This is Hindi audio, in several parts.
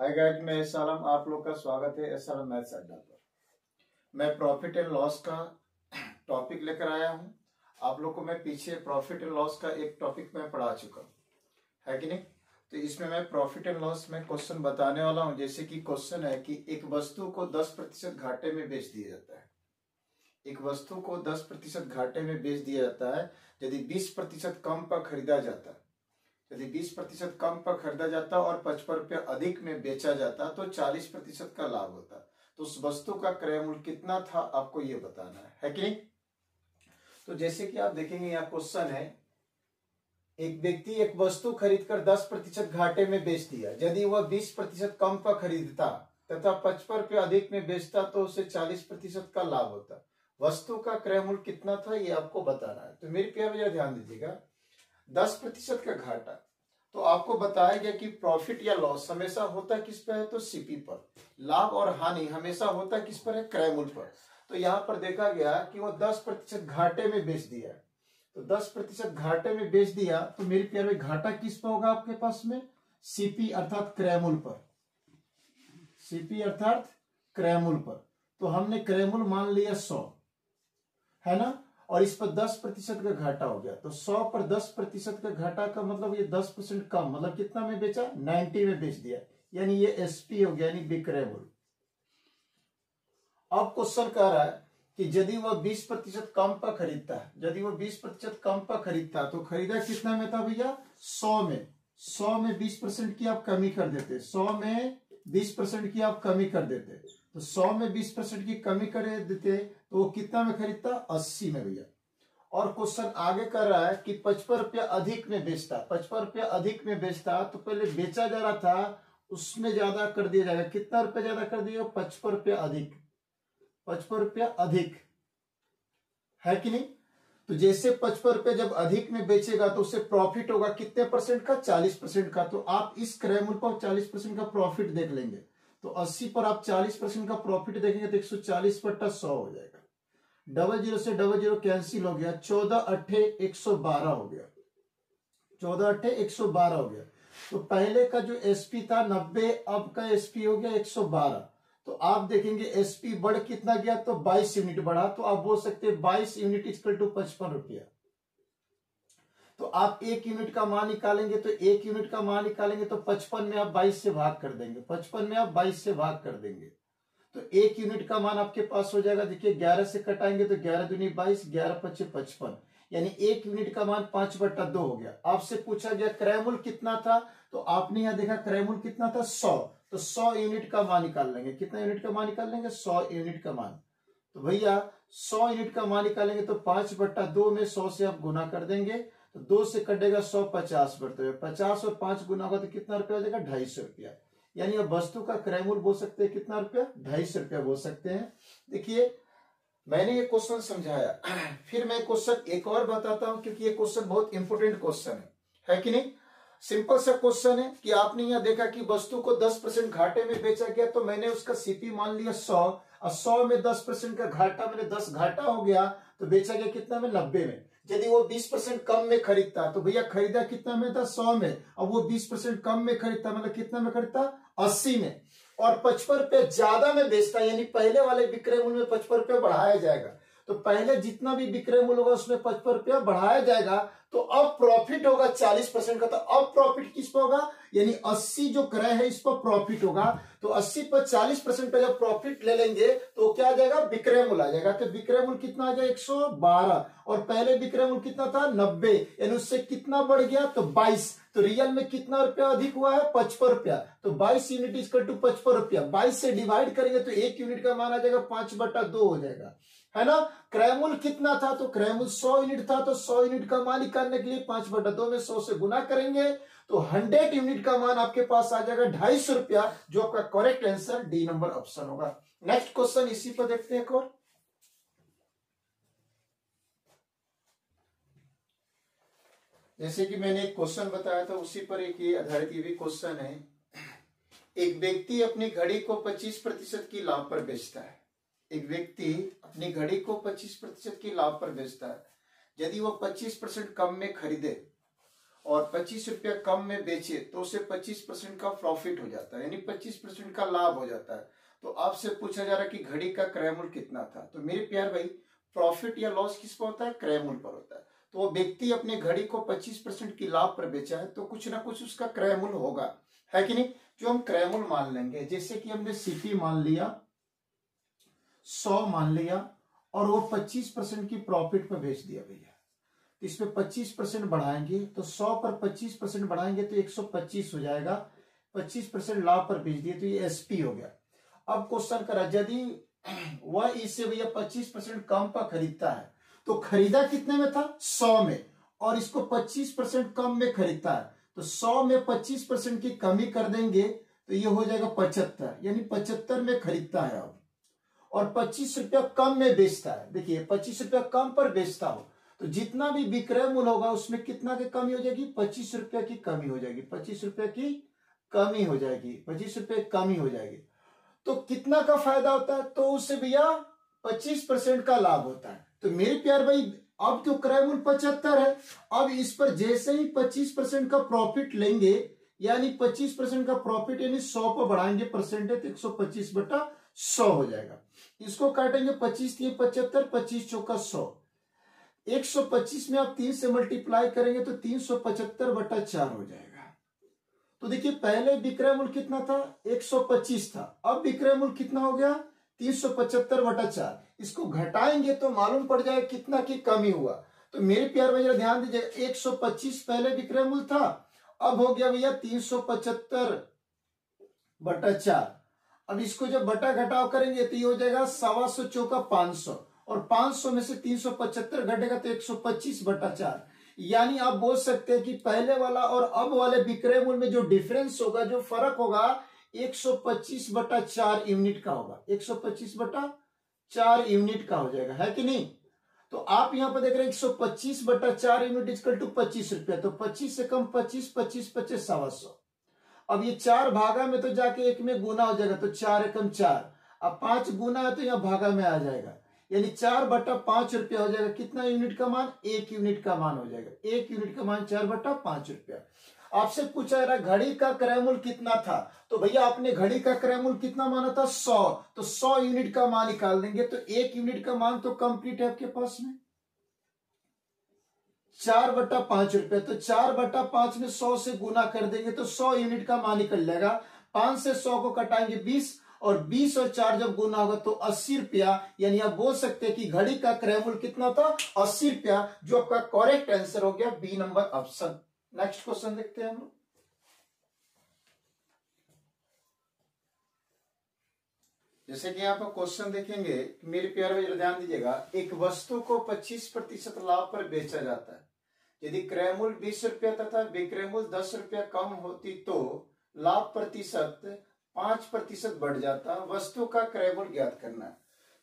हाय गाइस, मैं एस आलम, आप लोग का स्वागत है एस आलम मैथ्स अड्डा पर। मैं प्रॉफिट एंड लॉस का टॉपिक लेकर आया हूं। आप लोग को मैं पीछे प्रॉफिट एंड लॉस का एक टॉपिक मैं पढ़ा चुका हूं, है कि नहीं। तो इसमें मैं प्रॉफिट एंड लॉस में क्वेश्चन बताने वाला हूं। जैसे कि क्वेश्चन है कि एक वस्तु को 10% घाटे में बेच दिया जाता है। एक वस्तु को 10% घाटे में बेच दिया जाता है यदि 20% कम पर खरीदा जाता है। यदि 20% कम पर खरीदा जाता और 55 रुपया अधिक में बेचा जाता तो 40% का लाभ होता। तो उस वस्तु का क्रय मूल्य कितना था, आपको ये बताना है कि नहीं। तो जैसे कि आप देखेंगे यहाँ क्वेश्चन है, एक व्यक्ति एक वस्तु खरीदकर 10% घाटे में बेच दिया। यदि वह 20% कम पर खरीदता तथा 55 रुपया अधिक में बेचता तो उसे 40% का लाभ होता। वस्तु का क्रय मूल्य कितना था, ये आपको बताना है। तो मेरे प्यारे भैया ध्यान दीजिएगा, 10% का घाटा, तो आपको बताया गया कि प्रॉफिट या लॉस हमेशा होता किस पर है, तो सीपी पर। लाभ और हानि हमेशा होता किस पर है, क्रय मूल्य पर। तो यहां पर देखा गया कि वो 10% घाटे में बेच दिया। तो 10% घाटे में बेच दिया, तो मेरे प्यारे घाटा किस पर होगा आपके पास में, सीपी अर्थात क्रय मूल्य पर। सीपी अर्थात क्रय मूल्य पर। तो हमने क्रय मूल्य मान लिया 100, है ना, और इस पर 10% का घाटा हो गया। तो 100 पर 10% का घाटा का मतलब ये 10% कम, मतलब कितना में बेचा, 90 में बेच दिया, यानी ये एसपी हो गया, यानी विक्रय मूल्य। अब क्वेश्चन कह रहा है कि यदि वह 20% कम पर खरीदता है, यदि वह 20% कम पर खरीदता तो खरीदा कितना में था भैया, 100 में। 100 में 20% की आप कमी कर देते, 100 में 20% की आप कमी कर देते, तो 100 में 20% की कमी कर देते तो वो कितना में खरीदता, 80 में भैया। और क्वेश्चन आगे कर रहा है कि 55 रुपया अधिक में बेचता। 55 रुपया अधिक में बेचता तो पहले बेचा जा रहा था उसमें ज्यादा कर दिया जाएगा। कितना रुपया ज्यादा कर दिया, 55 रुपया अधिक। 55 रुपया अधिक, है कि नहीं। तो जैसे 55 रुपये जब अधिक में बेचेगा तो उससे प्रॉफिट होगा कितने परसेंट का, 40% का। तो आप इस क्रय मूल्य पर 40% का प्रॉफिट देख लेंगे। तो 80 पर आप 40% का प्रॉफिट देखेंगे तो 140/100 हो जाएगा। 00 से 00 कैंसिल हो गया, 14 अट्ठे 112 हो गया, 14 अट्ठे 112 हो गया। तो पहले का जो एसपी था 90, अब का एसपी हो गया 112। तो आप देखेंगे एसपी बढ़ कितना गया, तो 22 यूनिट बढ़ा। तो आप बोल सकते हैं 22 यूनिट इक्वल टू 55 रुपया। तो आप 1 यूनिट का मान निकालेंगे, तो 1 यूनिट का मान निकालेंगे तो 55 में आप 22 से भाग कर देंगे, 55 में आप 22 से भाग कर देंगे तो 1 यूनिट का मान आपके पास हो जाएगा। देखिए 11 से कटाएंगे तो 11 दूनी 22, 11 पच्चे 55, यानी 1 यूनिट का मान 5/2 हो गया। आपसे पूछा गया क्रय मूल्य कितना था, तो आपने यहां देखा क्रय मूल्य कितना था, 100। तो 100 यूनिट का मान निकाल लेंगे। कितना यूनिट का मान निकाल लेंगे, 100 यूनिट का मान। तो भैया 100 यूनिट का मान निकालेंगे तो 5/2 में 100 से आप गुना कर देंगे तो 2 से कटेगा 100, 50 बढ़ते हुए 50 और 5 गुना होगा तो कितना रुपया हो जाएगा, 250 रुपया। यानी अब वस्तु का क्रय मूल्य बोल सकते हैं कितना रुपया, 250 रुपया बोल सकते हैं। देखिए मैंने ये क्वेश्चन समझाया, फिर मैं क्वेश्चन एक और बताता हूं क्योंकि ये क्वेश्चन बहुत इंपोर्टेंट क्वेश्चन है कि नहीं। सिंपल सा क्वेश्चन है कि आपने यहां देखा कि वस्तु को 10% घाटे में बेचा गया, तो मैंने उसका सीपी मान लिया 100, और 100 में 10% का घाटा, मैंने 10 घाटा हो गया तो बेचा गया कितना में, 90 में। यदि वो 20% कम में खरीदता तो भैया खरीदा कितना में था, 100 में, अब वो 20% कम में खरीदता मतलब कितना में खरीदता, 80 में। और 55 रुपये ज्यादा में बेचता, यानी पहले वाले विक्रय मूल्य में 55 रुपये बढ़ाया जाएगा। तो पहले जितना भी विक्रय मूल्य होगा उसमें 55 रुपया बढ़ाया जाएगा। तो अब प्रॉफिट होगा 40% का। तो अब प्रॉफिट किस पर होगा, यानी 80 जो क्रय है इस पर प्रॉफिट होगा। तो 80 पर 40% का जब प्रॉफिट ले लेंगे तो क्या आ जाएगा, विक्रय मूल्य आ जाएगा। तो विक्रय मूल्य कितना आ जाएगा, 112, और पहले विक्रय मूल्य कितना था, 90, यानी उससे कितना बढ़ गया, तो 22। तो रियल में कितना रुपया अधिक हुआ है, 55 रुपया। तो 22 यूनिट इक्वल टू 55 रुपया। 22 से डिवाइड करेंगे तो 1 यूनिट का मान आ जाएगा 5/2 हो जाएगा, है ना। क्रय मूल्य कितना था, तो क्रय मूल्य 100 यूनिट था। तो 100 यूनिट का मान निकालने के लिए 5/2 में 100 से गुना करेंगे तो 100 यूनिट का मान आपके पास आ जाएगा 250 रुपया, जो आपका correct answer D number option होगा। नेक्स्ट क्वेश्चन इसी पर देखते हैं एक और। जैसे कि मैंने एक क्वेश्चन बताया था उसी पर एक ये आधारित ये भी क्वेश्चन है। एक व्यक्ति अपनी घड़ी को 25% की लाभ पर बेचता है। एक व्यक्ति अपनी घड़ी को 25% की लाभ पर बेचता है। यदि वो 25% कम में खरीदे और 25 रुपया कम में बेचे तो उसे 25% का प्रॉफिट हो जाता है, यानी 25% का लाभ हो जाता है। तो आपसे पूछा जा रहा है कि घड़ी का क्रय मूल्य कितना था। तो मेरे प्यार भाई, प्रॉफिट या लॉस किस पर होता है? क्रय मूल्य पर होता है। तो वो व्यक्ति अपने घड़ी को 25% की लाभ पर बेचा है तो कुछ ना कुछ उसका क्रय मूल्य होगा, है कि नहीं, जो हम क्रय मूल्य मान लेंगे। जैसे कि हमने सीपी मान लिया, 100 मान लिया, और वो 25% की प्रॉफिट पर बेच दिया भैया। तो इसमें 25% बढ़ाएंगे तो 100 पर 25% बढ़ाएंगे तो 125 हो जाएगा। 25% लाभ पर बेच दिए तो ये एसपी हो गया। अब क्वेश्चन करा, यदि वह इससे भैया 25% कम पर खरीदता है तो खरीदा कितने में था? 100 में, और इसको 25% कम में खरीदता है तो 100 में 25% की कमी कर देंगे तो ये हो जाएगा 75, यानी 75 में खरीदता है अब, और 25 रुपया कम में बेचता है। देखिए 25 रुपया कम पर बेचता हो तो जितना भी विक्रय मूल्य होगा उसमें कितना की कमी हो जाएगी? 25 रुपया की कमी हो जाएगी, 25 रुपया की कमी हो जाएगी, 25 रुपये कमी हो जाएगी। तो कितना का फायदा होता है? तो उससे भैया 25% का लाभ होता है। तो मेरे प्यार भाई, अब तो क्रय मूल्य 75 है, अब इस पर जैसे ही 25% का प्रॉफिट लेंगे, यानी 25% का प्रॉफिट यानी 100 पर बढ़ाएंगे परसेंटेज, 125/100 हो जाएगा। इसको काटेंगे 25 3 75, 25 चौका 100, 125 में आप 3 से मल्टीप्लाई करेंगे तो 375/4 हो जाएगा। तो देखिए पहले विक्रय मूल्य कितना था? 125 था, अब विक्रय मूल्य कितना हो गया? 375/4। इसको घटाएंगे तो मालूम पड़ जाएगा कितना की कमी हुआ। तो मेरे प्यार भैया ध्यान दीजिए, 125 पहले विक्रय मूल्य था, अब हो गया भैया 375/4। अब इसको जब बटा घटाव करेंगे तो ये हो जाएगा 125 चौका 500, और 500 में से 375 घटेगा तो 125/4। यानी आप बोल सकते हैं कि पहले वाला और अब वाले विक्रय मूल्य में जो डिफरेंस होगा, जो फर्क होगा, 125/4 यूनिट का होगा, 125/4 यूनिट का हो जाएगा, है कि नहीं। तो आप यहां पर देख रहे हैं 125/4 यूनिट इक्वल टू 25 रुपया। तो 25 से कम 25, 25 25 125। अब ये 4 भागा में तो जाके 1 में गुना हो जाएगा, तो 4 एकम 4। अब 5 गुना है तो यहाँ भागा में आ जाएगा, यानी 4/5 रुपया हो जाएगा। कितना यूनिट का मान? 1 यूनिट का मान हो जाएगा। 1 यूनिट का मान 4/5 रुपया। आपसे पूछा जा रहा है घड़ी का क्रय मूल्य कितना था, तो भैया आपने घड़ी का क्रय मूल्य कितना माना था? 100, तो 100 यूनिट का मान निकाल देंगे तो 1 यूनिट का मान तो कंप्लीट है आपके पास में, 4/5 रुपया। तो 4/5 में 100 से गुना कर देंगे तो 100 यूनिट का मान निकल जाएगा। 5 से 100 को कटाएंगे 20, और 20 और 4 जब गुना होगा तो 80 रुपया। यानी आप बोल सकते हैं कि घड़ी का क्रय मूल्य कितना था? 80 रुपया, जो आपका करेक्ट आंसर हो गया B number option. Next question देखते हैं हम लोग। जैसे कि यहाँ पर क्वेश्चन देखेंगे, मेरे प्यारे भाई ध्यान दीजिएगा, एक वस्तु को 25% लाभ पर बेचा जाता है। यदि क्रय मूल्य 20 रुपया तथा विक्रय मूल्य 10 रुपया कम होती तो लाभ प्रतिशत 5% बढ़ जाता। वस्तु का क्रय मूल्य ज्ञात करना है।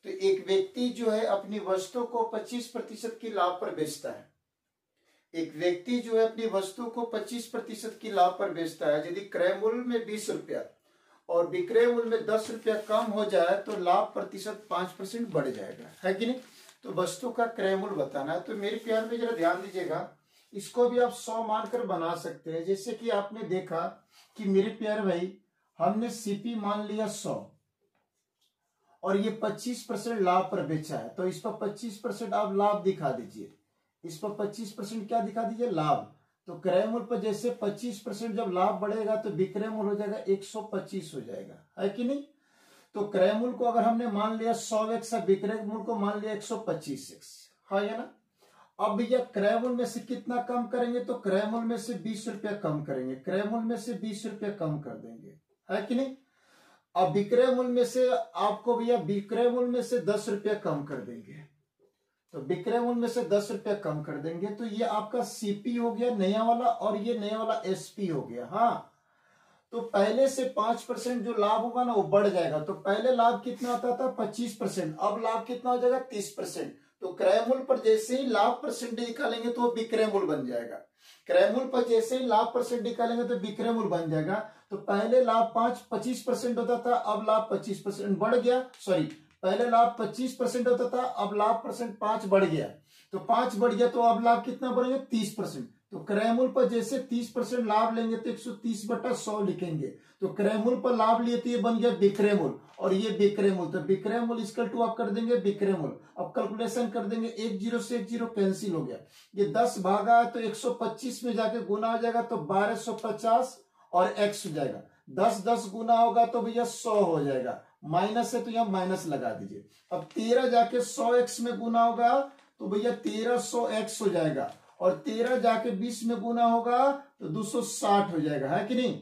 तो एक व्यक्ति जो है अपनी वस्तु को 25% की लाभ पर बेचता है। एक व्यक्ति जो है अपनी वस्तु को 25% की लाभ पर बेचता है। यदि क्रय मूल्य में 20 रुपया और विक्रय मूल्य में 10 रुपया कम हो जाए तो लाभ प्रतिशत 5% बढ़ जाएगा, है कि नहीं। तो वस्तु का क्रय मूल्य बताना है। तो मेरे प्यार में जरा ध्यान दीजिएगा, इसको भी आप 100 मानकर बना सकते हैं। जैसे कि आपने देखा कि मेरे प्यार भाई, हमने सीपी मान लिया 100 और ये 25% लाभ पर बेचा है, तो इस पर 25% आप लाभ दिखा दीजिए। इस पर 25% क्या दिखा दीजिए? लाभ। तो क्रय मूल्य पर जैसे 25% जब लाभ बढ़ेगा तो विक्रय मूल्य हो जाएगा 125 हो जाएगा, है कि नहीं। तो क्रय मूल्य को अगर हमने मान लिया 100x, विक्रय मूल्य को मान लिया 125x, हाँ या ना। अब भैया क्रय मूल्य में से कितना कम करेंगे? तो क्रय मूल्य में से 20 रुपया कम करेंगे, क्रय मूल्य में से 20 रुपया कम कर देंगे, है कि नहीं। अब विक्रय मूल्य में से आपको भैया विक्रय मूल्य में से 10 रुपया कम कर देंगे, तो विक्रय मूल्य में से 10 रुपया कम कर देंगे तो ये आपका सीपी हो गया नया वाला, और ये नया वाला एसपी हो गया। हाँ, तो पहले से 5% जो लाभ होगा ना वो बढ़ जाएगा। तो पहले लाभ कितना आता था? 25%, अब लाभ कितना हो जाएगा? 30%। तो क्रय मूल्य पर जैसे ही लाभ परसेंटेज निकालेंगे तो विक्रय मूल्य बन जाएगा। क्रय मूल्य पर जैसे ही लाभ परसेंट निकालेंगे तो विक्रय मूल्य बन जाएगा। तो पहले लाभ 25% होता था, अब लाभ 25% बढ़ गया। सॉरी, पहले लाभ 25% होता था, अब लाभ परसेंट 5 बढ़ गया। तो 5 बढ़ गया तो अब लाभ कितना बढ़ेगा? 30%। तो क्रय मूल्य पर जैसे 30% लाभ लेंगे तो 130/100 लिखेंगे। तो क्रय मूल्य पर लाभ लिए तो ये बन गया विक्रय मूल्य, और ये विक्रय मूल्य, तो विक्रय मूल्य इक्वल टू आप कर देंगे विक्रय मूल्य। अब कैलकुलेशन कर देंगे, 1 0 से 1 0 कैंसिल हो गया, ये 10 भागा है तो 125 में जाके गुना हो जाएगा तो 1250 और x हो जाएगा। 10 10 गुना होगा तो भैया 100 हो जाएगा, माइनस है तो यहाँ माइनस लगा दीजिए। अब 13 जाके 100x में गुना होगा तो भैया 1300x हो जाएगा, और 13 जाके 20 में गुना होगा तो 260 हो जाएगा, है कि नहीं।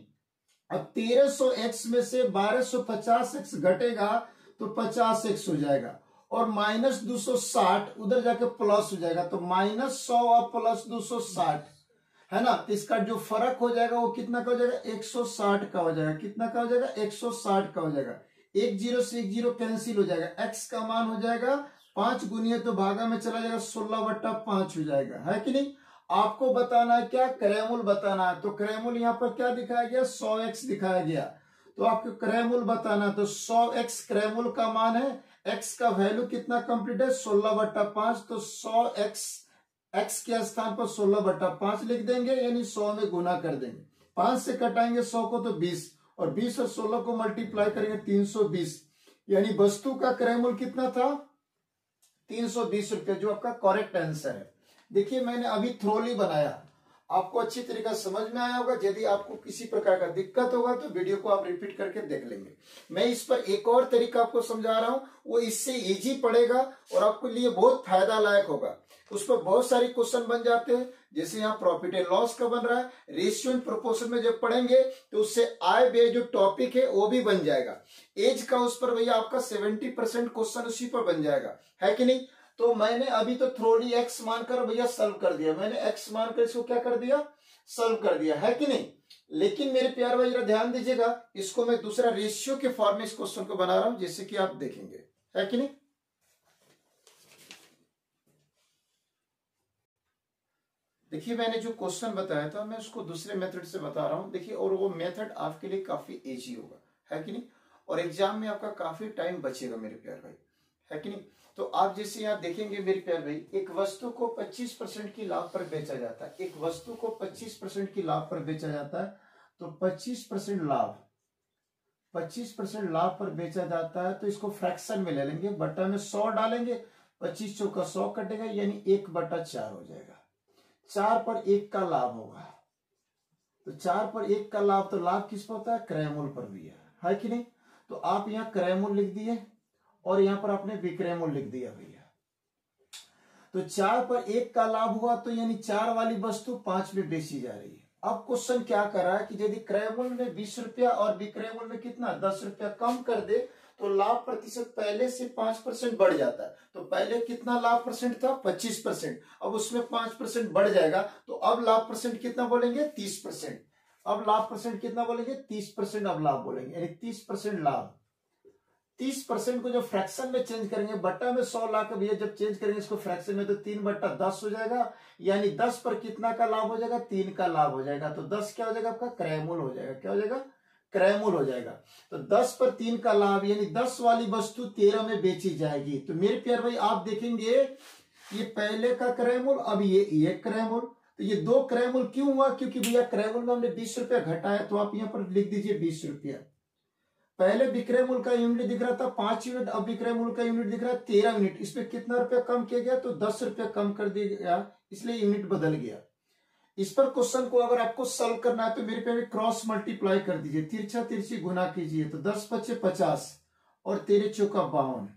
अब 1300x में से 1250x घटेगा तो 50x हो जाएगा, और माइनस 260 उधर जाके प्लस हो जाएगा, तो -100 और प्लस 260 है ना। तो इसका जो फर्क हो जाएगा वो कितना का हो जाएगा, 160 का हो जाएगा। कितना का हो जाएगा, 160 का हो जाएगा। 1 0 से 1 0 कैंसिल हो जाएगा, x का मान हो जाएगा 5 गुनिए तो भागा में चला जाएगा 16/5 हो जाएगा, है कि नहीं। आपको बताना है क्या, क्रय मूल्य बताना है। तो क्रय मूल्य यहाँ पर क्या दिखाया गया, 100x दिखाया गया। तो आपको क्रय मूल्य बताना, तो 100x क्रय मूल्य का मान है। x का वैल्यू कितना कंप्लीट है, 16/5, तो 100x x के स्थान पर 16/5 लिख देंगे, यानी 100 में गुना कर देंगे। 5 से कटाएंगे 100 को तो 20, और 20 और 16 को मल्टीप्लाई करेंगे 320, यानी वस्तु का क्रय मूल्य कितना था, 320 रुपये, जो आपका करेक्ट आंसर है। देखिए मैंने अभी थ्रोली बनाया, आपको अच्छी तरीका समझ में आया होगा। यदि आपको किसी प्रकार का दिक्कत होगा तो वीडियो को आप रिपीट करके देख लेंगे। मैं इस पर एक और तरीका आपको समझा रहा हूं, वो इससे इजी पड़ेगा और आपके लिए बहुत फायदा लायक होगा। उस पर बहुत सारे क्वेश्चन बन जाते हैं, जैसे यहाँ प्रॉफिट एंड लॉस का बन रहा है, रेशियो एंड प्रोपोर्शन में जब पढ़ेंगे तो उससे आय व्यय जो टॉपिक है वो भी बन जाएगा। एज का उस पर भैया आपका 70% क्वेश्चन उसी पर बन जाएगा, है कि नहीं। तो मैंने अभी तो थ्रोली x मानकर भैया सॉल्व कर दिया, मैंने x मानकर इसको क्या कर दिया, सॉल्व कर दिया, है कि नहीं। लेकिन मेरे प्यारे भाई जरा ध्यान दीजिएगा, इसको मैं दूसरा रेशियो के फॉर्म में इस क्वेश्चन को बना रहा हूं, जिससे कि आप देखेंगे, है कि नहीं। देखिए मैंने जो क्वेश्चन बताया था मैं उसको दूसरे मेथड से बता रहा हूं, देखिए, और वो मेथड आपके लिए काफी इजी होगा, है कि नहीं, और एग्जाम में आपका काफी टाइम बचेगा मेरे प्यारे भाई, है कि नहीं। तो आप जैसे यहाँ देखेंगे मेरे प्यारे भाई, एक वस्तु को 25% की लाभ पर बेचा जाता है, एक वस्तु को 25% की लाभ पर बेचा जाता है, तो 25% लाभ, 25% लाभ पर बेचा जाता है, तो इसको फ्रैक्शन में ले लेंगे, बटा में 100 डालेंगे, 25 चौका 100 कटेगा, यानी 1/4 हो जाएगा। 4 पर 1 का लाभ होगा, तो 4 पर 1 का लाभ, तो लाभ किस पर होता है, क्रय मूल्य पर भी है कि नहीं। तो आप यहाँ क्रय मूल्य लिख दिए और यहाँ पर आपने विक्रय मूल्य लिख दिया भैया। तो 4 पर 1 का लाभ हुआ, तो यानी 4 वाली वस्तु 5 में बेची जा रही है। अब क्वेश्चन क्या कर रहा है कि यदि क्रय मूल्य में 20 रुपया और विक्रय मूल्य में कितना 10 रुपया कम कर दे तो लाभ प्रतिशत पहले से 5% बढ़ जाता है। तो पहले कितना लाभ परसेंट था, 25%, अब उसमें 5% बढ़ जाएगा, तो अब लाभ परसेंट कितना बोलेंगे, 30%। अब लाभ परसेंट कितना बोलेंगे, 30% अब लाभ बोलेंगे, यानी 30% लाभ। 30% को जब फ्रैक्शन में चेंज करेंगे, बट्टा में 100 ला के भैया जब चेंज करेंगे इसको फ्रैक्शन में, तो 3/10 हो जाएगा, यानी 10 पर कितना का लाभ हो जाएगा, 3 का लाभ हो जाएगा। तो 10 क्या हो जाएगा आपका, क्रय मूल्य हो जाएगा। क्या हो जाएगा, क्रय मूल्य हो जाएगा। तो 10 पर 3 का लाभ, यानी 10 वाली वस्तु 13 में बेची जाएगी। तो मेरे प्यारे भाई आप देखेंगे ये पहले का क्रय मूल्य, अब ये क्रय मूल्य, तो ये 2 क्रय मूल्य क्यों हुआ, क्योंकि भैया क्रय मूल्य में हमने 20 रुपया घटाया, तो आप यहाँ पर लिख दीजिए 20 रुपया। पहले विक्रय मूल्य का यूनिट दिख रहा था 5 यूनिट, अब विक्रय मूल्य का यूनिट दिख रहा है 13 यूनिट। इसमें कितना रुपया कम किया गया, तो 10 रुपया कम कर दिया गया, इसलिए यूनिट बदल गया। इस पर क्वेश्चन को अगर आपको सॉल्व करना है तो मेरे पे क्रॉस मल्टीप्लाई कर दीजिए, तिरछा तिरछी गुना कीजिए, तो 10 पचे 50 और 13 चौका 52,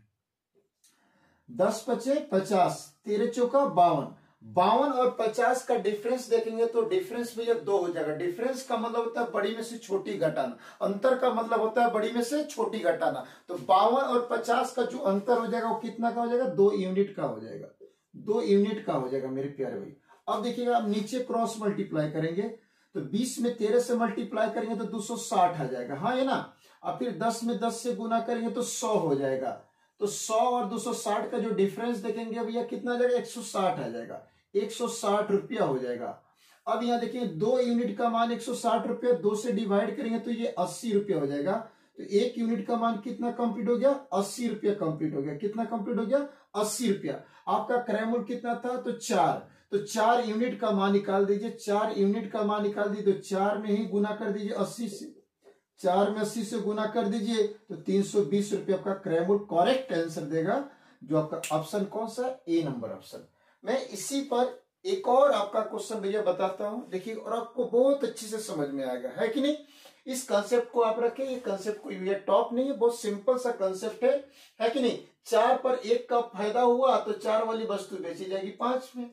10 पचे 50, 13 चौका 52, 52 और 50 का डिफरेंस देखेंगे तो डिफरेंस भैया 2 हो जाएगा। डिफरेंस का मतलब होता है बड़ी में से छोटी घटाना, अंतर का मतलब होता है बड़ी में से छोटी घटाना। तो 52 और 50 का जो अंतर हो जाएगा वो कितना का हो जाएगा, 2 यूनिट का हो जाएगा, 2 यूनिट का हो जाएगा मेरे प्यारे भाई। अब देखिएगा आप नीचे क्रॉस मल्टीप्लाई करेंगे, तो 20 में 13 से मल्टीप्लाई करेंगे तो 260 आ जाएगा, हाँ है ना। अब फिर 10 में 10 से गुना करेंगे तो 100 हो जाएगा। तो 100 और 260 का जो डिफरेंस देखेंगे भैया कितना आ जाएगा, 160 आ जाएगा, 160 रुपया हो जाएगा। अब यहाँ देखिए 2 यूनिट का मान 160 रुपया, 2 से डिवाइड करेंगे तो ये 80 रुपया हो जाएगा। तो 1 यूनिट का मान कितना कंप्लीट हो गया, 80 रुपया कंप्लीट हो गया। कितना कंप्लीट हो गया, 80 रुपया। आपका क्रय मूल्य कितना था, तो 4, तो 4 यूनिट का मान निकाल दीजिए। 4 यूनिट का मान निकाल दीजिए तो 4 में ही गुना कर दीजिए 80 से। 4 में 80 से गुना कर दीजिए तो 320 रुपये आपका क्रय मूल्य करेक्ट आंसर देगा, जो आपका ऑप्शन कौन सा है, ए नंबर ऑप्शन। मैं इसी पर एक और आपका क्वेश्चन भैया बताता हूं, देखिए, और आपको बहुत अच्छे से समझ में आएगा, है कि नहीं। इस कंसेप्ट को आप रखें, ये कंसेप्ट कोई ये टॉप नहीं है, बहुत सिंपल सा कंसेप्ट है कि नहीं। 4 पर 1 का फायदा हुआ तो 4 वाली वस्तु बेची जाएगी 5 में।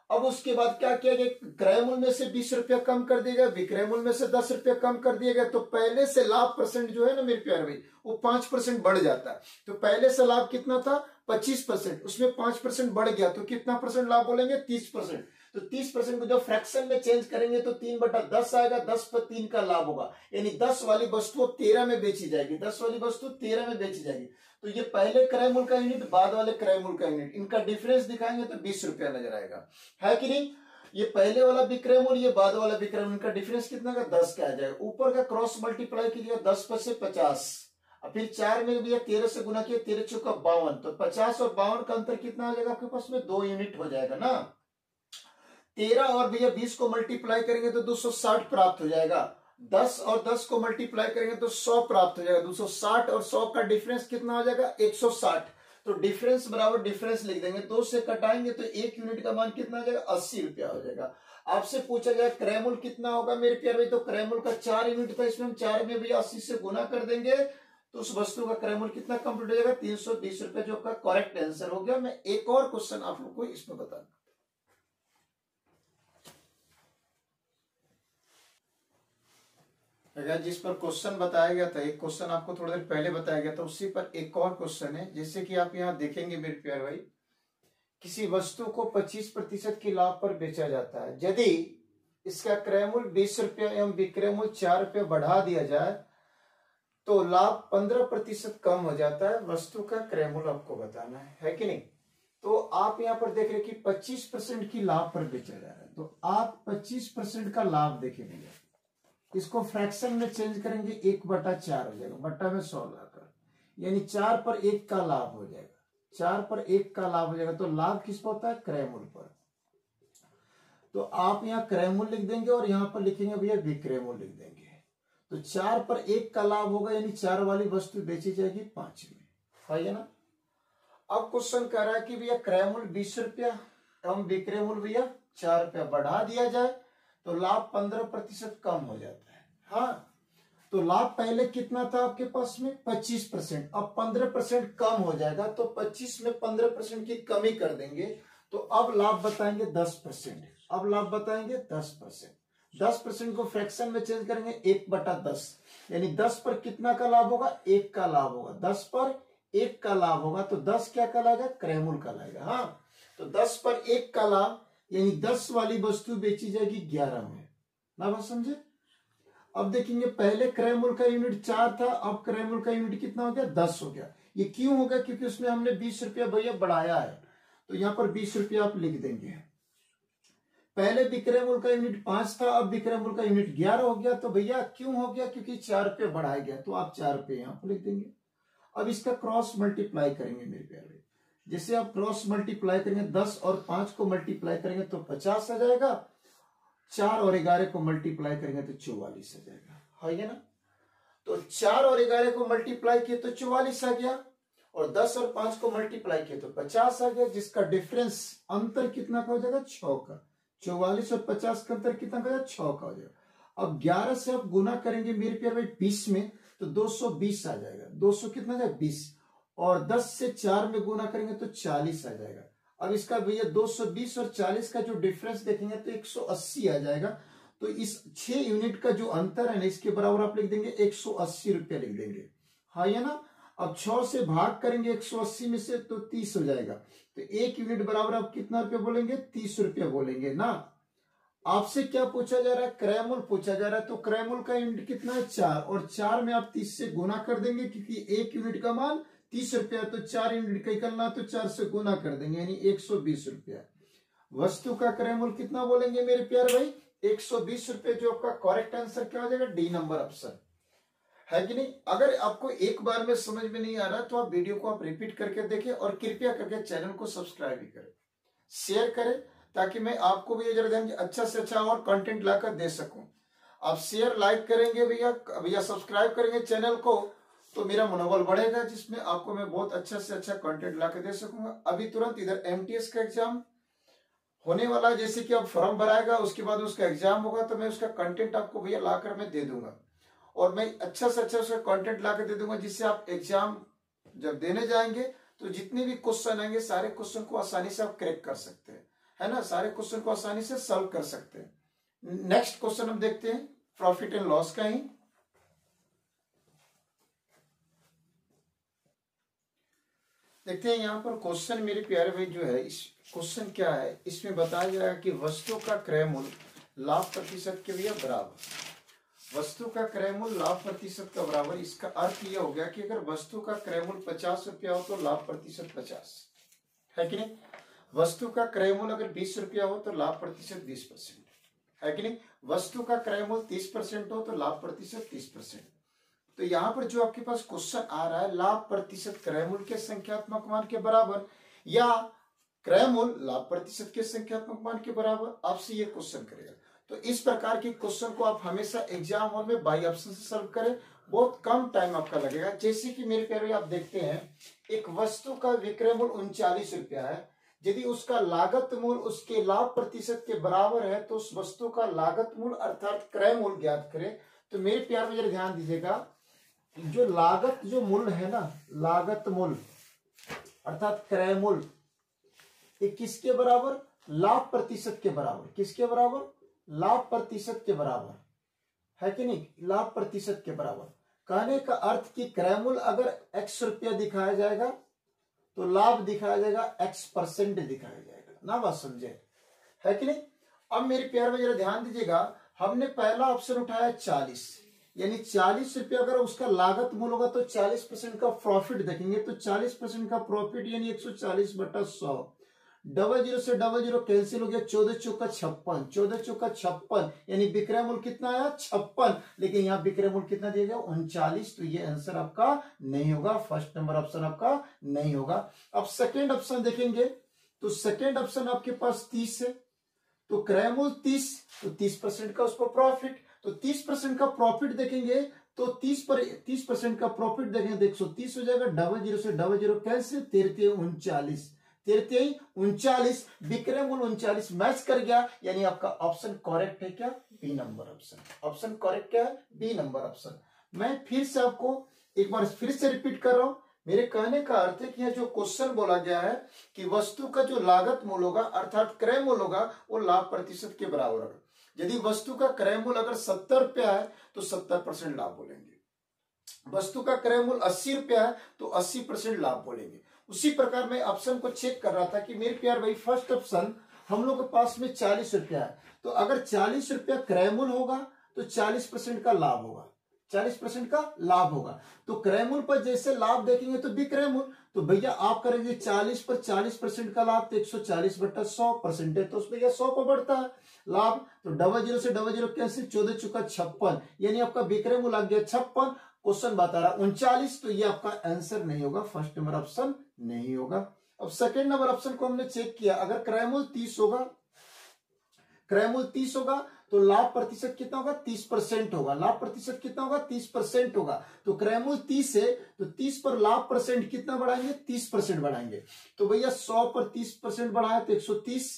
अब उसके बाद क्या किया गया, क्रय मूल्य में से 20 रुपया कम कर दिया गया, विक्रय मूल्य में से 10 रुपया कम कर दिया गया, तो पहले से लाभ परसेंट जो है ना मेरे प्यारे भाई, वो 5% बढ़ जाता है। तो पहले से लाभ कितना था 25%, उसमें 5% बढ़ गया तो कितना परसेंट लाभ बोलेंगे, 30%। तो 30% को जब फ्रैक्शन में चेंज करेंगे तो 3/10 आएगा, 10 पर 3 का लाभ होगा, यानी 10 वाली वस्तु 13 में बेची जाएगी, 10 वाली वस्तु 13 में बेची जाएगी। तो ये पहले क्रय मूल्य का यूनिट, बाद वाले क्रय मूल्य का यूनिट, इनका डिफरेंस दिखाएंगे तो 20 रुपया नजर आएगा, है कि नहीं। ये पहले वाला विक्रय मूल्य, ये बाद वाला विक्रय मूल्य, इनका डिफरेंस कितना का 10 का आ जाएगा। ऊपर का क्रॉस मल्टीप्लाई कीजिएगा 10 पर से 50, और फिर 4 में भी 13 से गुना किया, 13 चौका 52, तो 50 और 52 का अंतर कितना आ जाएगा आपके पास में, 2 यूनिट हो जाएगा ना। 13 और भैया 20 को मल्टीप्लाई करेंगे तो 260 प्राप्त हो जाएगा। 10 और 10 को मल्टीप्लाई करेंगे तो 100 प्राप्त हो जाएगा। 260 और 100 का डिफरेंस कितना हो जाएगा, 160। तो डिफरेंस बराबर डिफरेंस लिख देंगे, 2 से कटाएंगे तो 1 यूनिट का मान कितना हो जाएगा, 80 रुपया हो जाएगा। आपसे पूछा जाए क्रय मूल्य कितना होगा मेरे प्यारे भाई, तो क्रय मूल्य का 4 यूनिट था, इसमें हम 4 में भैया 80 से गुना कर देंगे तो उस वस्तु का क्रय मूल्य कितना कंप्लीट हो जाएगा, 320 रुपया, जो आपका करेक्ट आंसर हो गया। मैं एक और क्वेश्चन आप लोग को इसमें बता दूं, अगर जिस पर क्वेश्चन बताया गया था, एक क्वेश्चन आपको थोड़ी देर पहले बताया गया था, उसी पर एक और क्वेश्चन है। जैसे कि आप यहाँ देखेंगे मेरे प्यारे भाई, किसी वस्तु को 25% की लाभ पर बेचा जाता है, यदि इसका क्रय मूल्य 20 रुपया एवं विक्रय मूल्य 4 रुपया बढ़ा दिया जाए तो लाभ 15% कम हो जाता है। वस्तु का क्रय मूल्य आपको बताना है कि नहीं। तो आप यहाँ पर देख रहे कि 25% की लाभ पर बेचा जा रहा है, तो आप 25% का लाभ देखेंगे, इसको फ्रैक्शन में चेंज करेंगे, 1/4 हो जाएगा, बट्टा में 100 लाकर, यानी 4 पर 1 का लाभ हो जाएगा, 4 पर 1 का लाभ हो जाएगा। तो लाभ किस पर होता है, क्रय मूल्य पर। तो आप यहाँ क्रय मूल्य लिख देंगे और यहाँ पर लिखेंगे भैया विक्रय मूल्य लिख देंगे। तो 4 पर 1 का लाभ होगा, यानी 4 वाली वस्तु बेची जाएगी 5 में, है ना। अब क्वेश्चन कह रहा है कि भैया क्रय मूल्य 20 रुपया एवं विक्रय मूल्य भैया 4 रुपया बढ़ा दिया जाए तो लाभ 15% कम हो जाता है। हाँ, तो लाभ पहले कितना था आपके पास में 25%, अब 15% कम हो जाएगा, तो 25 में 15% की कमी कर देंगे, तो अब लाभ बताएंगे 10%। अब लाभ बताएंगे 10%। 10% को फ्रैक्शन में चेंज करेंगे, 1/10, यानी 10 पर कितना का लाभ होगा, 1 का लाभ होगा। 10 पर 1 का लाभ होगा तो 10 क्या कहलाएगा, क्रय मूल्य कहलाएगा। हाँ, तो 10 पर 1 का लाभ, यानी 10 वाली वस्तु बेची जाएगी 11 में, ना बात समझे। अब देखेंगे पहले क्रय मूल्य का यूनिट 4 था, अब क्रय मूल्य का यूनिट कितना हो गया, 10 हो गया। ये क्यों हो गया, क्योंकि उसमें हमने 20 रुपया भैया बढ़ाया है, तो यहाँ पर 20 रुपया आप लिख देंगे। पहले विक्रय मूल्य का यूनिट 5 था, अब विक्रय मूल्य का यूनिट 11 हो गया, तो भैया क्यों हो गया, क्योंकि 4 रुपये बढ़ाया गया, तो आप 4 रुपये यहाँ पर लिख देंगे। अब इसका क्रॉस मल्टीप्लाई करेंगे मेरे प्यारे, जैसे आप क्रॉस मल्टीप्लाई करेंगे, 10 और 5 को मल्टीप्लाई करेंगे तो 50 आ जाएगा, 4 और 11 को मल्टीप्लाई करेंगे तो 44 आ जाएगा, है ना। तो 4 और 11 को मल्टीप्लाई किए तो 44 आ गया, और 10 और 5 को मल्टीप्लाई किए तो 50 आ गया, जिसका डिफरेंस अंतर कितना का हो जाएगा, 6 का। 44 और 50 का अंतर कितना का हो जाएगा, 6 का हो जाएगा। अब 11 से आप गुना करेंगे मेरे प्यारे भाई 20 में, तो 220 आ जाएगा। 200 कितना आ जाएगा, 20, और 10 से 4 में गुना करेंगे तो 40 आ जाएगा। अब इसका भैया 220 और 40 का जो डिफरेंस देखेंगे तो 180 आ जाएगा। तो इस 6 यूनिट का जो अंतर है ना, इसके बराबर आप लिख देंगे 180 रुपया लिख देंगे, हाँ या ना। अब 6 से भाग करेंगे 180 में से तो 30 हो जाएगा, तो 1 यूनिट बराबर आप कितना रुपया बोलेंगे, 30 रुपया बोलेंगे ना। आपसे क्या पूछा जा रहा है, क्रय मूल्य पूछा जा रहा है, तो क्रय मूल्य का यूनिट कितना है 4, और 4 में आप 30 से गुना कर देंगे, क्योंकि 1 यूनिट का मान 30 रुपया, तो 4 यूनिट का निकलना, तो 4 से गुना कर देंगे, यानी 120 रुपया। वस्तु का क्रय मूल्य कितना बोलेंगे मेरे प्यारे भाई, 120 रुपये, जो आपका करेक्ट आंसर क्या हो जाएगा, डी नंबर ऑप्शन, है कि नहीं। अगर आपको एक बार में समझ में नहीं आ रहा तो आप वीडियो को आप रिपीट करके देखें, और कृपया करके चैनल को सब्सक्राइब भी करें, शेयर करें, ताकि मैं आपको भी जरा ध्यान अच्छा से अच्छा और कंटेंट लाकर दे सकूं। आप शेयर लाइक करेंगे भैया, भैया सब्सक्राइब करेंगे चैनल को, तो मेरा मनोबल बढ़ेगा, जिसमें आपको मैं बहुत अच्छा से अच्छा कंटेंट लाकर दे सकूंगा। अभी तुरंत इधर एमटीएस का एग्जाम होने वाला है, जैसे कि अब फॉर्म भराएगा उसके बाद उसका एग्जाम होगा, तो मैं उसका कंटेंट आपको भैया लाकर मैं दे दूंगा, और मैं अच्छा से अच्छा उसका कंटेंट लाकर दे दूंगा, जिससे आप एग्जाम जब देने जाएंगे तो जितने भी क्वेश्चन आएंगे सारे क्वेश्चन को आसानी से आप क्रैक कर सकते हैं, है ना, सारे क्वेश्चन को आसानी से सॉल्व कर सकते हैं। नेक्स्ट क्वेश्चन हम देखते हैं प्रॉफिट एंड लॉस का ही। देखते हैं यहाँ पर क्वेश्चन मेरे प्यारे भाई जो है, इस क्वेश्चन क्या है, इसमें बताया जाएगा कि वस्तु का क्रय मूल्य लाभ प्रतिशत के लिए बराबर। वस्तु का क्रय मूल्य लाभ प्रतिशत का बराबर, इसका अर्थ यह हो गया कि अगर वस्तु का क्रय मूल्य 50 रुपया हो तो लाभ प्रतिशत 50 है कि नहीं। वस्तु का क्रय मूल्य अगर 20 रुपया हो तो लाभ प्रतिशत 20% है कि नहीं। वस्तु का क्रय मूल्य 30% हो तो लाभ प्रतिशत 30%। तो यहाँ पर जो आपके पास क्वेश्चन आ रहा है, लाभ प्रतिशत क्रय मूल्य के संख्यात्मक मान के बराबर या क्रय मूल्य लाभ प्रतिशत के संख्यात्मक मान के बराबर, आपसे ये क्वेश्चन करेगा। तो इस प्रकार के क्वेश्चन को आप हमेशा एग्जाम हॉल में बाई ऑप्शन से सॉल्व करें, बहुत कम टाइम आपका लगेगा। जैसे कि मेरे प्यारे आप देखते हैं, एक वस्तु का विक्रय मूल्य 39 रुपया है, यदि उसका लागत मूल्य उसके लाभ प्रतिशत के बराबर है तो उस वस्तु का लागत मूल्य अर्थात क्रय मूल्य ज्ञात करें। तो मेरे प्यार में जरा ध्यान दीजिएगा, जो लागत जो मूल्य है ना, लागत मूल्य अर्थात क्रय मूल्य, ये किसके बराबर, लाभ प्रतिशत के बराबर। किसके बराबर, लाभ प्रतिशत के बराबर है कि नहीं, लाभ प्रतिशत के बराबर। कहने का अर्थ कि क्रय मूल्य अगर x रुपया दिखाया जाएगा तो लाभ दिखाया जाएगा x% दिखाया जाएगा ना, बात समझे है कि नहीं। अब मेरे प्यार में जरा ध्यान दीजिएगा, हमने पहला ऑप्शन उठाया 40, यानी 40 रुपया अगर उसका लागत मूल्य होगा तो 40% का प्रॉफिट देखेंगे, तो 40% का प्रॉफिट यानी 140/100। डबल जीरो से डबल जीरो कैंसिल हो गया, 14 चौका 56, 14 चौका 56 यानी विक्रय मूल्य कितना आया 56, लेकिन यहाँ विक्रय मूल्य कितना दिया गया 39। तो ये आंसर आपका नहीं होगा, फर्स्ट नंबर ऑप्शन आपका नहीं होगा। अब सेकेंड ऑप्शन देखेंगे, तो सेकेंड ऑप्शन आपके पास 30 है, तो क्रय मूल्य 30, तो 30% का उसको प्रॉफिट, तो 30% का प्रॉफिट देखेंगे तो 30% का प्रॉफिट देखेंगे, 130 हो जाएगा, डबल जीरो से डबल जीरो कैंसिल, 39, 39 विक्रय मूल्य 39 मैच कर गया, यानी आपका ऑप्शन करेक्ट है क्या, B number option. Option correct क्या है, बी नंबर ऑप्शन। मैं फिर से आपको एक बार फिर से रिपीट कर रहा हूं, मेरे कहने का अर्थ है कि यह जो क्वेश्चन बोला गया है कि वस्तु का जो लागत मूल्य होगा अर्थात क्रय मूल्य होगा वो लाभ प्रतिशत के बराबर होगा। यदि वस्तु का क्रय मूल्य अगर 70 रुपया है तो 70% लाभ बोलेंगे। वस्तु का क्रय मूल्य 80 रुपया है तो 80% लाभ बोलेंगे। उसी प्रकार मैं ऑप्शन को चेक कर रहा था कि मेरे प्यार भाई फर्स्ट ऑप्शन हम लोग के पास में 40 रुपया है, तो अगर 40 रुपया क्रय मूल्य होगा तो 40% का लाभ होगा, 40% का लाभ होगा। तो क्रय मूल्य पर जैसे लाभ देखेंगे तो विक्रय मूल्य, तो भैया आप करेंगे 40 पर 40% का लाभ तो 140/100% है, तो उसमें 100 पर बढ़ता है लाभ, तो डबल जीरो से डबल जीरो कैंसिल, 14 चौका 56 यानी आपका विक्रय मूल्य आ गया 56, क्वेश्चन बता रहा 39, तो ये आपका आंसर नहीं होगा, फर्स्ट नंबर ऑप्शन नहीं होगा। अब सेकेंड नंबर ऑप्शन को हमने चेक किया, अगर क्रय मूल्य 30 होगा, क्रय मूल्य 30 होगा तो लाभ प्रतिशत कितना होगा 30% होगा, लाभ प्रतिशत कितना होगा 30% होगा। तो क्रय मूल्य 30 है तो 30 पर लाभ परसेंट कितना बढ़ाएंगे 30% बढ़ाएंगे, तो भैया 100 पर 30% बढ़ाए तो 130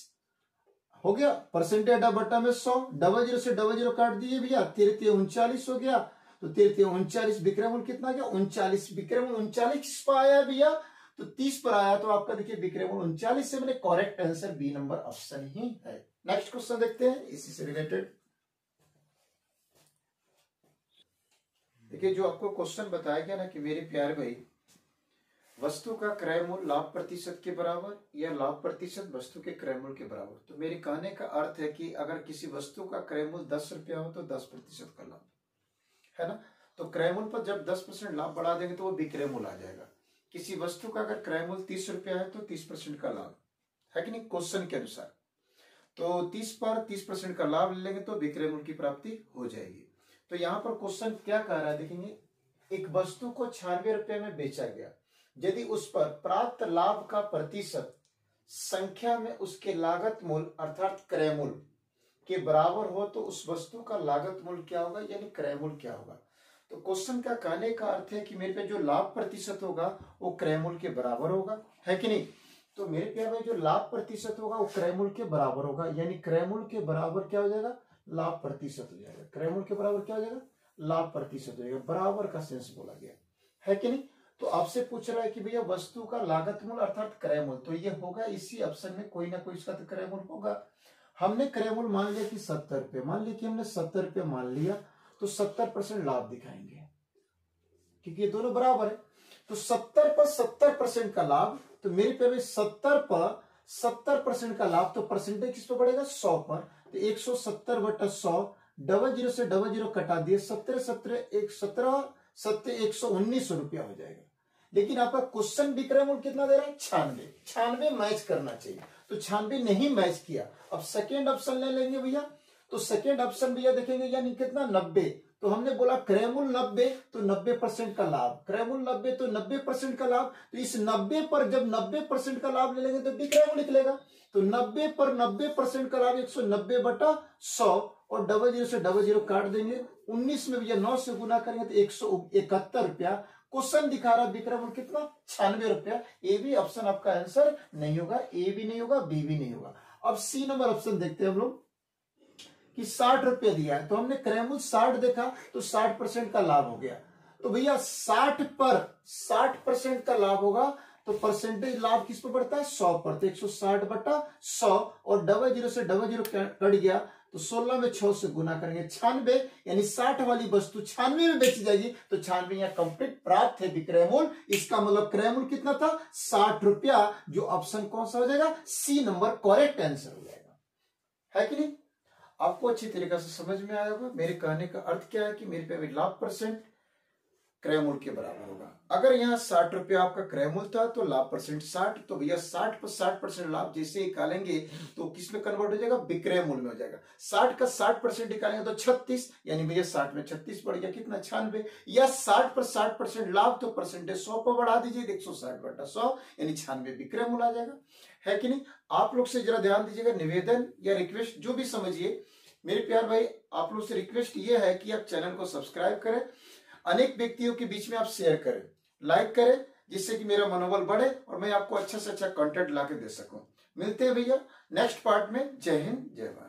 हो गया, परसेंटेज बटा में 100, डबल जीरो से डबल जीरो काट दिए भैया, 39 हो गया, तो 39 विक्रय मूल्य कितना गया 39, विक्रय मूल्य 39 पर आया भैया, तो 30 पर आया, तो आपका देखिए विक्रय मूल्य 39 से मैंने correct answer B number option ही है। नेक्स्ट क्वेश्चन देखते हैं इसी से रिलेटेड। देखिए जो आपको क्वेश्चन बताया गया ना कि मेरे प्यारे भाई वस्तु का क्रय मूल्य लाभ प्रतिशत के बराबर या लाभ प्रतिशत वस्तु के क्रय मूल्य के बराबर, तो मेरे कहने का अर्थ है कि अगर किसी वस्तु का क्रय मूल्य 10 रुपया हो तो 10% का लाभ है ना, तो क्रय मूल्य पर जब 10% लाभ बढ़ा देंगे तो वो विक्रय मूल्य आ जाएगा। किसी वस्तु का अगर क्रय मूल्य 30 रुपया है तो 30% का लाभ है कि नहीं, क्वेश्चन के अनुसार, तो 30 पर 30% का लाभ ले लेंगे तो विक्रय मूल्य की प्राप्ति हो जाएगी। तो यहाँ पर क्वेश्चन क्या कह रहा है देखेंगे, एक वस्तु को 96 रुपये में बेचा गया, यदि उस पर प्राप्त लाभ का प्रतिशत संख्या में उसके लागत मूल अर्थात क्रय मूल के बराबर हो तो उस वस्तु का लागत मूल क्या होगा, यानी क्रय मूल क्या होगा। तो क्वेश्चन का कहने का अर्थ है कि मेरे पे जो लाभ प्रतिशत होगा वो क्रय मूल के बराबर होगा, है कि नहीं। तो मेरे प्यारे भाई जो लाभ प्रतिशत होगा वो क्रय मूल के बराबर होगा, यानी क्रय मूल के बराबर क्या हो जाएगा, लाभ प्रतिशत हो जाएगा। क्रय मूल के बराबर क्या हो जाएगा, लाभ प्रतिशत हो जाएगा। बराबर का सेंस बोला गया, है कि नहीं। तो आपसे पूछ रहा है कि भैया वस्तु का लागत मूल अर्थात क्रय मूल, तो ये होगा इसी ऑप्शन में कोई ना कोई इसका तो क्रय मूल होगा। हमने क्रय मूल मान लिया कि 70 रुपये, मान लिया कि हमने 70 रुपये मान लिया, तो 70% लाभ दिखाएंगे क्योंकि ये दोनों बराबर है। तो 70 पर 70% का लाभ, तो मेरे पे 70 पर 70% का लाभ, तो परसेंटेज किस पे बढ़ेगा, 100 पर। तो 170/100, डबल जीरो से डबल जीरो कटा दिए, 17 रुपया हो जाएगा। लेकिन आपका क्वेश्चन विक्रय मूल कितना दे रहा है, 96 मैच करना चाहिए, तो 96 नहीं मैच किया। अब सेकेंड ऑप्शन ले लेंगे भैया, तो सेकेंड ऑप्शन भैया देखेंगे यानी कितना, 90। तो हमने बोला क्रय मूल 90 तो 90% का लाभ, क्रय मूल 90 तो 90% का लाभ। तो इस 90 पर जब 90% का लाभ ले लेंगे तो विक्रय मूल निकलेगा। तो 90 पर 90% का लाभ 190/100, और डबल जीरो से डबल जीरो काट देंगे, 19 में भैया 9 से गुना करेंगे तो 171 रुपया। क्वेश्चन दिखा रहा विक्रय मूल कितना, 96 रुपया। ए भी ऑप्शन आपका आंसर नहीं होगा, ए भी नहीं होगा, बी भी नहीं होगा। अब सी नंबर ऑप्शन देखते हैं हम लोग कि 60 रुपया दिया है, तो हमने क्रय मूल 60 देखा तो 60% का लाभ हो गया। तो भैया 60 पर 60% का लाभ होगा तो परसेंटेज लाभ किस पर बढ़ता है, 100 पर। तो 160/100, और डबल जीरो से डबल जीरो कट गया, तो 16 में 6 से गुना करेंगे, 96, यानी 60 वाली वस्तु 96 में बेची जाएगी। तो 96 यहाँ कंप्लीट प्राप्त है विक्रय मूल। इसका मतलब क्रय मूल कितना था, 60 रुपया, जो ऑप्शन कौन सा हो जाएगा, सी नंबर करेक्ट आंसर हो जाएगा, है कि नहीं। आपको अच्छी तरीके से समझ में आया होगा। मेरे कहने का अर्थ क्या है कि मेरे पे लाभ परसेंट क्रय मूल के बराबर होगा। अगर यहाँ 60 रुपया आपका क्रय मूल था तो लाभ परसेंट 60, तो भैया 60 पर 60% लाभ जैसे निकालेंगे तो किसमें कन्वर्ट हो जाएगा, विक्रय मूल में हो जाएगा। 60 का 60% निकालेंगे तो 36, यानी भैया 60 में 36 बढ़ गया कितना, 96। या 60 पर 60% लाभ, तो परसेंटेज 100 पर बढ़ा दीजिए, 160/100, यानी 96 विक्रय मूल आ जाएगा, है कि नहीं। आप लोग से जरा ध्यान दीजिएगा, निवेदन या रिक्वेस्ट जो भी समझिए, मेरे प्यार भाई आप लोग से रिक्वेस्ट ये है कि आप चैनल को सब्सक्राइब करें, अनेक व्यक्तियों के बीच में आप शेयर करें, लाइक करें, जिससे कि मेरा मनोबल बढ़े और मैं आपको अच्छा से अच्छा कंटेंट ला के दे सकूं। मिलते हैं भैया नेक्स्ट पार्ट में। जय हिंद, जय भारत।